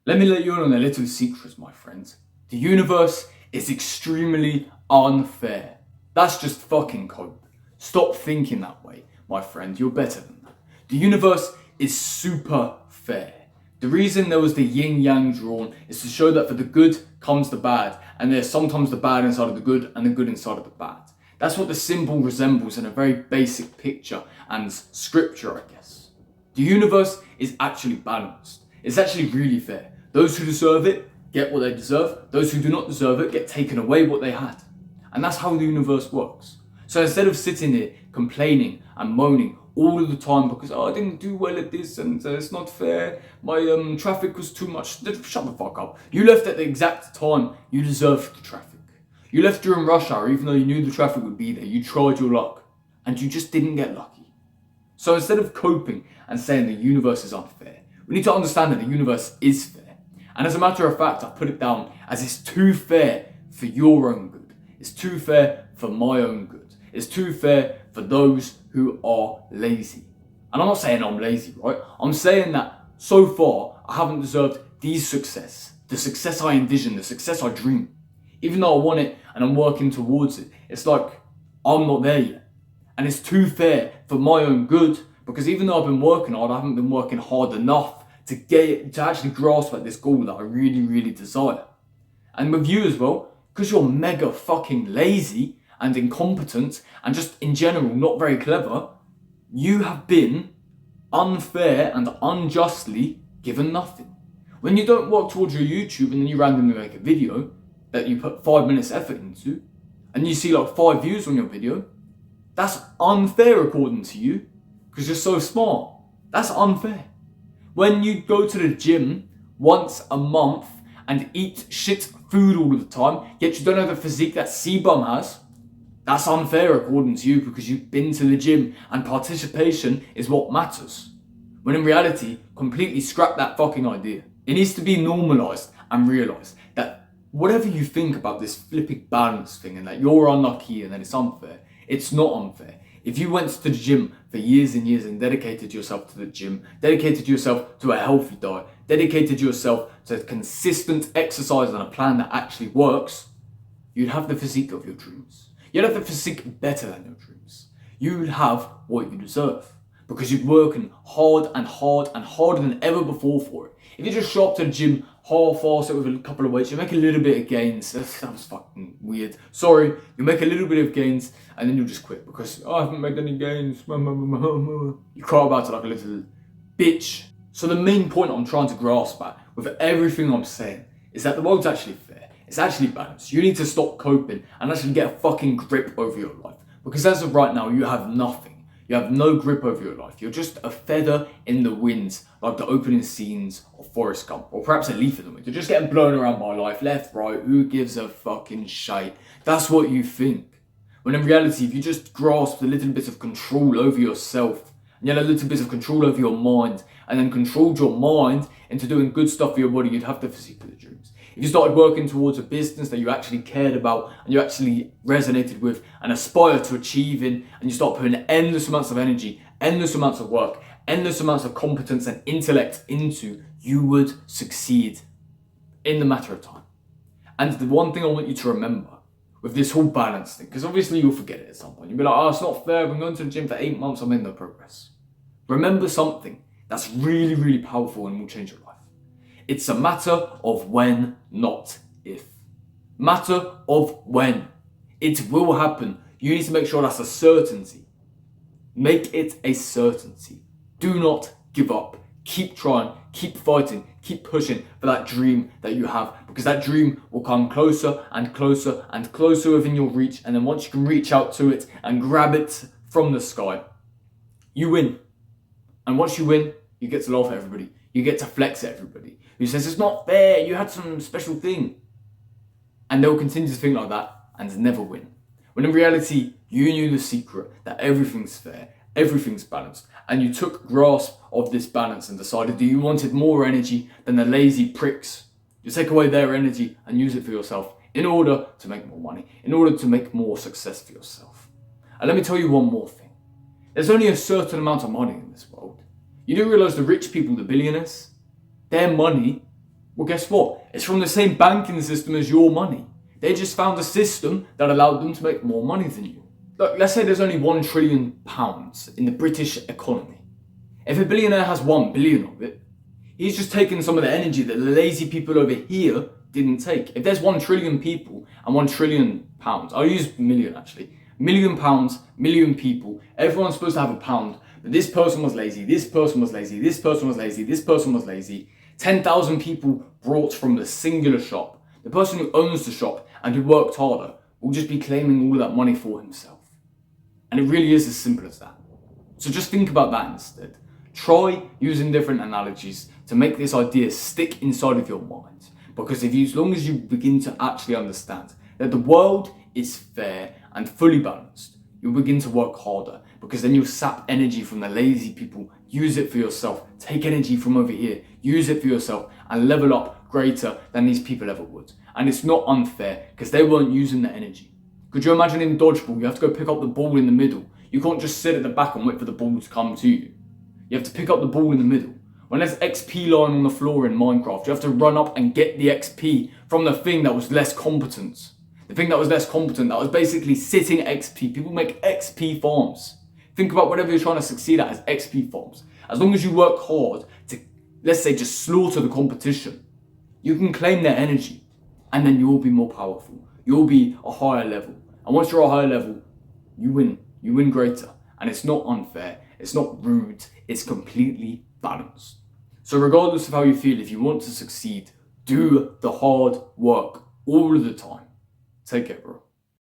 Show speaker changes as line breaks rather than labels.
Let me let you in on a little secret, my friends. The universe is extremely unfair. That's just fucking cope. Stop thinking that way, my friend. You're better than that. The universe is super fair. The reason there was the yin yang drawn is to show that for the good comes the bad, and there's sometimes the bad inside of the good and the good inside of the bad. That's what the symbol resembles in a very basic picture and scripture, I guess. The universe is actually balanced. It's actually really fair. Those who deserve it get what they deserve. Those who do not deserve it get taken away what they had. And that's how the universe works. So instead of sitting here complaining and moaning all of the time because I didn't do well at this and it's not fair, my traffic was too much, shut the fuck up. You left at the exact time you deserved the traffic. You left during rush hour even though you knew the traffic would be there. You tried your luck and you just didn't get lucky. So instead of coping and saying the universe is unfair, we need to understand that the universe is fair. And as a matter of fact, I put it down as it's too fair for your own good. It's too fair for my own good. It's too fair for those who are lazy. And I'm not saying I'm lazy, right? I'm saying that so far, I haven't deserved the success I envision, the success I dream. Even though I want it and I'm working towards it, it's like I'm not there yet. And it's too fair for my own good because even though I've been working hard, I haven't been working hard enough to actually grasp at this goal that I really, really desire. And with you as well, because you're mega fucking lazy and incompetent and just in general not very clever, you have been unfair and unjustly given nothing. When you don't work towards your YouTube and then you randomly make a video that you put 5 minutes effort into and you see like 5 views on your video, that's unfair according to you because you're so smart. That's unfair. When you go to the gym once a month and eat shit food all the time, yet you don't have the physique that C-Bum has, that's unfair according to you because you've been to the gym and participation is what matters. When in reality, completely scrap that fucking idea. It needs to be normalised and realised that whatever you think about this flipping balance thing and that you're unlucky and that it's unfair, it's not unfair. If you went to the gym for years and years and dedicated yourself to the gym, dedicated yourself to a healthy diet, dedicated yourself to consistent exercise and a plan that actually works, you'd have the physique of your dreams. You'd have the physique better than your dreams. You would have what you deserve because you're working hard and hard and harder than ever before for it. If you just show up to the gym half-assed with a couple of weights, you make a little bit of gains. That sounds fucking weird. Sorry, you make a little bit of gains and then you'll just quit because I haven't made any gains. You cry about it like a little bitch. So the main point I'm trying to grasp at with everything I'm saying is that the world's actually fair. It's actually balanced. You need to stop coping and actually get a fucking grip over your life. Because as of right now, you have nothing. You have no grip over your life. You're just a feather in the wind, like the opening scenes of Forrest Gump, or perhaps a leaf in the wind. You're just getting blown around by life, left, right, who gives a fucking shite? That's what you think. When in reality, if you just grasped a little bit of control over yourself, and you had a little bit of control over your mind, and then controlled your mind into doing good stuff for your body, you'd have the physique of the dreams. If you started working towards a business that you actually cared about and you actually resonated with and aspired to achieving, and you start putting endless amounts of energy, endless amounts of work, endless amounts of competence and intellect into, you would succeed in the matter of time. And the one thing I want you to remember with this whole balance thing, because obviously you'll forget it at some point. You'll be like, oh, it's not fair. I've been going to the gym for 8 months. I've made no progress. Remember something that's really, really powerful and will change your life. It's a matter of when, not if. Matter of when. It will happen. You need to make sure that's a certainty. Make it a certainty. Do not give up. Keep trying, keep fighting, keep pushing for that dream that you have, because that dream will come closer and closer and closer within your reach. And then once you can reach out to it and grab it from the sky, you win. And once you win, you get to laugh at everybody. You get to flex at everybody who says it's not fair, you had some special thing. And they'll continue to think like that and never win. When in reality, you knew the secret that everything's fair, everything's balanced, and you took grasp of this balance and decided that you wanted more energy than the lazy pricks. You take away their energy and use it for yourself in order to make more money, in order to make more success for yourself. And let me tell you one more thing. There's only a certain amount of money in this world. You do realise the rich people, the billionaires, their money Well, guess what? It's from the same banking system as your money. They just found a system that allowed them to make more money than you. Look, let's say there's only £1 trillion in the British economy. If a billionaire has 1 billion of it, he's just taken some of the energy that the lazy people over here didn't take. If there's 1 trillion people and £1 trillion, I'll use million actually. £1,000,000, million people, everyone's supposed to have a pound, but this person was lazy, this person was lazy, this person was lazy, this person was lazy. 10,000 people brought from the singular shop. The person who owns the shop and who worked harder will just be claiming all that money for himself. And it really is as simple as that. So just think about that instead. Try using different analogies to make this idea stick inside of your mind. Because as long as you begin to actually understand that the world is fair and fully balanced, you'll begin to work harder, because then you'll sap energy from the lazy people, use it for yourself, take energy from over here, use it for yourself, and level up greater than these people ever would. And it's not unfair because they weren't using the energy. Could you imagine in dodgeball, you have to go pick up the ball in the middle. You can't just sit at the back and wait for the ball to come to you. You have to pick up the ball in the middle. When there's XP lying on the floor in Minecraft, you have to run up and get the XP from the thing that was less competent. The thing that was less competent, that was basically sitting XP. People make XP farms. Think about whatever you're trying to succeed at as XP farms. As long as you work hard to, let's say, just slaughter the competition, you can claim their energy, and then you'll be more powerful. You'll be a higher level. And once you're a higher level, you win. You win greater. And it's not unfair. It's not rude. It's completely balanced. So regardless of how you feel, if you want to succeed, do the hard work all of the time. Take care, bro.